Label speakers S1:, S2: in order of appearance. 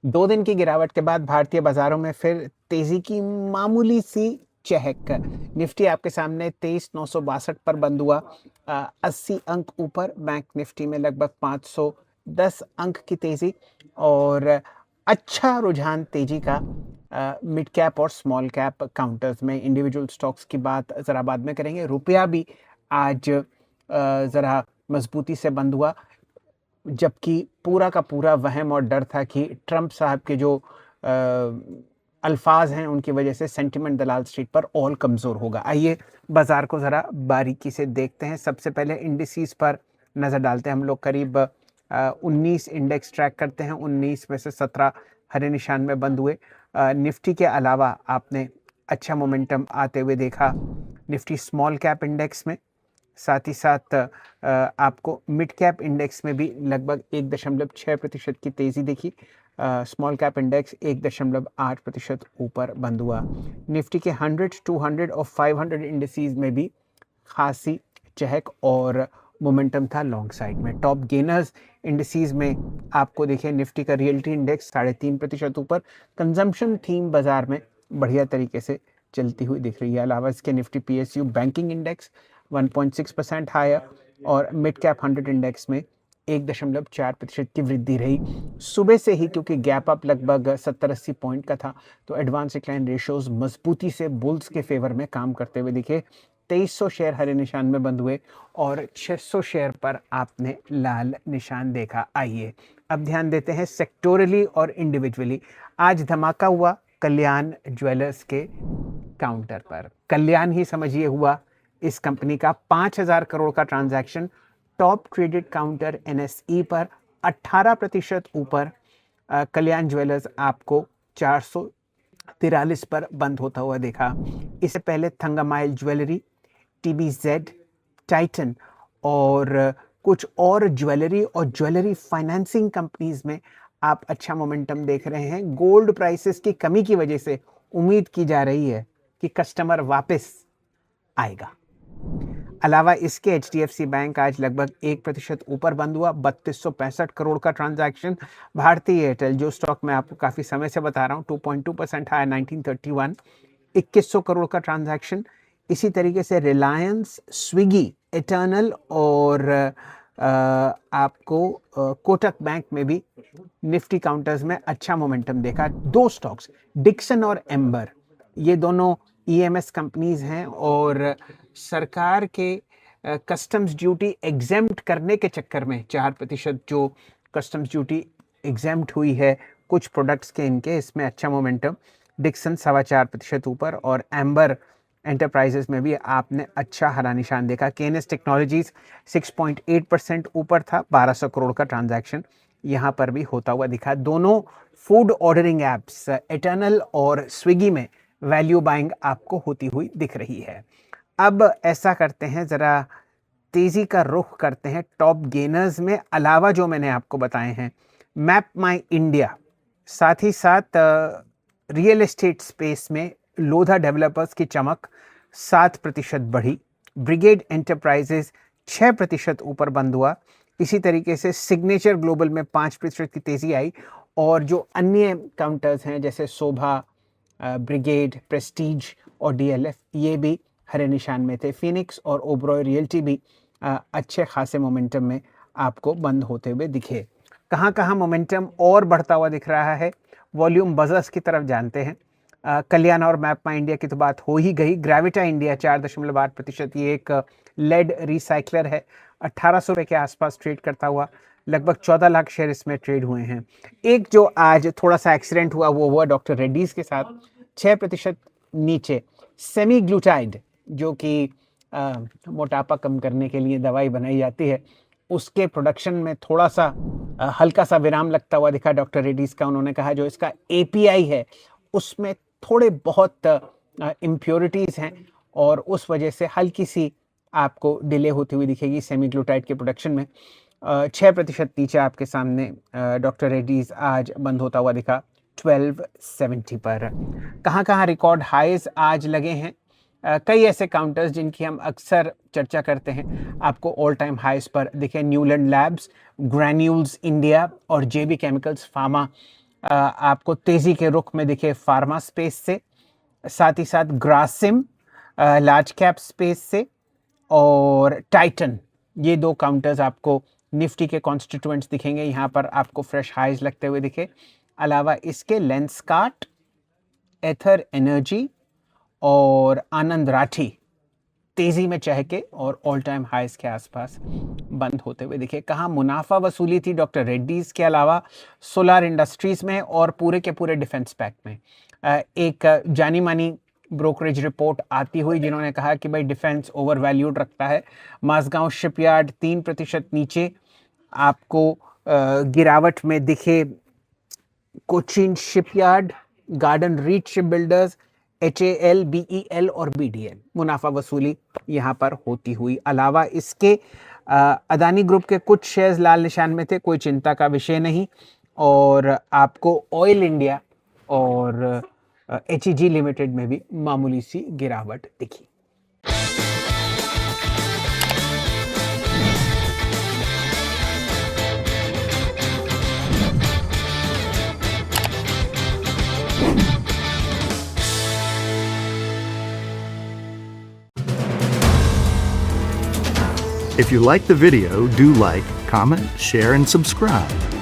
S1: 2 दिन की गिरावट के बाद भारतीय बाजारों में फिर तेजी की मामूली सी चहक। निफ्टी आपके सामने 23,962 पर बंद हुआ। 80 अंक ऊपर। बैंक निफ्टी में लगभग 510 अंक की तेजी और अच्छा रुझान तेजी का मिड कैप और स्मॉल कैप काउंटर्स में। इंडिविजुअल स्टॉक्स की बात जरा बाद में करेंगे। रुपया भी आज जरा मजबूती से बंद हुआ, जबकि पूरा का पूरा वहम और डर था कि ट्रंप साहब के जो अल्फाज हैं उनकी वजह से सेंटिमेंट दलाल स्ट्रीट पर और कमज़ोर होगा। आइए बाजार को ज़रा बारीकी से देखते हैं। सबसे पहले इंडिसेस पर नज़र डालते हैं हम लोग। करीब 19 इंडेक्स ट्रैक करते हैं। 19 में से 17 हरे निशान में बंद हुए। निफ्टी के अलावा आपने अच्छा मोमेंटम आते हुए देखा निफ्टी स्मॉल कैप इंडेक्स में। साथ ही साथ आपको मिड कैप इंडेक्स में भी लगभग 1.6% की तेज़ी दिखी। स्मॉल कैप इंडेक्स 1.8% ऊपर बंद हुआ। निफ्टी के 100, 200 और 500 इंडिसेस में भी खासी चहक और मोमेंटम था लॉन्ग साइड में। टॉप गेनर्स इंडिसेस में आपको देखिए निफ्टी का रियल्टी इंडेक्स 3.5% ऊपर। कंजम्पशन थीम बाजार में बढ़िया तरीके से चलती हुई दिख रही है। अलावा इसके Nifty PSU banking index 1.6% higher और मिड कैप 100 इंडेक्स में 1.4% की वृद्धि रही। सुबह से ही क्योंकि गैप अप लगभग 70-80 पॉइंट का था, तो एडवांस डिक्लाइन रेशियोज मजबूती से बुल्स के फेवर में काम करते हुए दिखे। 2300 शेयर हरे निशान में बंद हुए और 600 शेयर पर आपने लाल निशान देखा। आइए अब ध्यान देते हैं सेक्टोरली और इंडिविजुअली। आज धमाका हुआ कल्याण ज्वेलर्स के काउंटर पर। कल्याण ही समझिए हुआ इस कंपनी का 5,000 करोड़ का transaction top traded counter NSE पर 18% ऊपर। कल्याण ज्वेलर्स आपको 443 पर बंद होता हुआ देखा। इससे पहले थंगामाइल ज्वेलरी, टीबीजेड, टाइटन और कुछ और ज्वेलरी और ज्वेलरी फाइनेंसिंग कंपनीज में आप अच्छा मोमेंटम देख रहे हैं। गोल्ड प्राइसेस की कमी की वजह से उम्मीद की जा रही है कि कस्टमर वापस आएगा। अलावा इसके एचडीएफसी बैंक आज लगभग 1% ऊपर बंद हुआ। 3265 करोड़ का ट्रांजैक्शन। भारतीय एयरटेल, जो स्टॉक मैं आपको काफ़ी समय से बता रहा हूँ, 2.2% हायर 1931, 2100 करोड़ का ट्रांजैक्शन। इसी तरीके से रिलायंस, स्विगी, इटर्नल और आपको कोटक बैंक में भी निफ्टी काउंटर्स में अच्छा मोमेंटम देखा। 2 स्टॉक्स डिक्सन और एम्बर, ये दोनों ईएमएस कंपनीज हैं और सरकार के कस्टम्स ड्यूटी एग्जेम्प्ट करने के चक्कर में 4% जो कस्टम्स ड्यूटी एग्जेम्प्ट हुई है कुछ प्रोडक्ट्स के इनके, इसमें अच्छा मोमेंटम। डिक्सन 4.25% ऊपर और एम्बर एंटरप्राइजेस में भी आपने अच्छा हरा निशान देखा। केएनएस टेक्नोलॉजीज 6.8% ऊपर था। 1200 करोड़ का ट्रांजैक्शन यहाँ पर भी होता हुआ दिखा। दोनों फूड ऑर्डरिंग एप्स इटर्नल और स्विगी में वैल्यू बाइंग आपको होती हुई दिख रही है। अब ऐसा करते हैं, ज़रा तेज़ी का रुख करते हैं टॉप गेनर्स में। अलावा जो मैंने आपको बताए हैं, मैप माई इंडिया, साथ ही साथ रियल एस्टेट स्पेस में लोधा डेवलपर्स की चमक 7% बढ़ी। ब्रिगेड एंटरप्राइजेज 6% ऊपर बंद हुआ। इसी तरीके से सिग्नेचर ग्लोबल में 5% की तेज़ी आई और जो अन्य काउंटर्स हैं जैसे शोभा, ब्रिगेड, प्रेस्टीज और डीएलएफ, ये भी हरे निशान में थे। फिनिक्स और ओबरॉय रियल्टी भी अच्छे खासे मोमेंटम में आपको बंद होते हुए दिखे। कहाँ कहाँ मोमेंटम और बढ़ता हुआ दिख रहा है, वॉल्यूम बजर्स की तरफ जानते हैं। कल्याण और मैपमा इंडिया की तो बात हो ही गई। ग्रेविटा इंडिया 4.8%, ये एक लेड रिसाइकलर है, 1800 रुपये के आसपास ट्रेड करता हुआ। लगभग 14 लाख शेयर इसमें ट्रेड हुए हैं। एक जो आज थोड़ा सा एक्सीडेंट हुआ वो हुआ डॉक्टर रेड्डीज के साथ, 6% नीचे। सेमी ग्लूटाइड, जो कि मोटापा कम करने के लिए दवाई बनाई जाती है, उसके प्रोडक्शन में थोड़ा सा हल्का सा विराम लगता हुआ दिखा डॉक्टर रेड्डीज का। उन्होंने कहा जो इसका एपीआई है उसमें थोड़े बहुत इम्प्योरिटीज़ हैं और उस वजह से हल्की सी आपको डिले होती हुई दिखेगी सेमीग्लूटाइड के प्रोडक्शन में। 6% नीचे आपके सामने डॉक्टर रेड्डीज आज बंद होता हुआ दिखा 1270 पर। कहाँ कहाँ रिकॉर्ड हाईज आज लगे हैं, कई ऐसे काउंटर्स जिनकी हम अक्सर चर्चा करते हैं आपको ऑल टाइम हाईज पर दिखे। न्यूलैंड लैब्स, ग्रैन्यूल्स इंडिया और जेबी केमिकल्स फार्मा आपको तेजी के रुख में दिखे फार्मा स्पेस से, साथ ही साथ ग्रासिम लार्ज कैप स्पेस से और टाइटन, ये दो काउंटर्स आपको निफ्टी के कॉन्स्टिट्यूएंट्स दिखेंगे। यहाँ पर आपको फ्रेश हाइज लगते हुए दिखे। अलावा इसके लेंसकार्ट, एथर एनर्जी और आनंद राठी तेजी में चहके और ऑल टाइम हाइज के आसपास बंद होते हुए दिखे। कहाँ मुनाफा वसूली थी डॉक्टर रेड्डीज के अलावा सोलार इंडस्ट्रीज में और पूरे के पूरे डिफेंस पैक में। एक जानी मानी ब्रोकरेज रिपोर्ट आती हुई जिन्होंने कहा कि भाई डिफेंस ओवर वैल्यूड रखता है। माजगांव शिपयार्ड 3% नीचे आपको गिरावट में दिखे। Cochin shipyard, garden reach ship builders, HAL, BEL और BDL मुनाफा वसूली यहाँ पर होती हुई। अलावा इसके अदानी ग्रुप के कुछ शेयर्स लाल निशान में थे, कोई चिंता का विषय नहीं। और आपको ऑयल इंडिया और HEG लिमिटेड में भी मामूली सी गिरावट दिखी।
S2: If you like the video, do like, comment, share, and subscribe.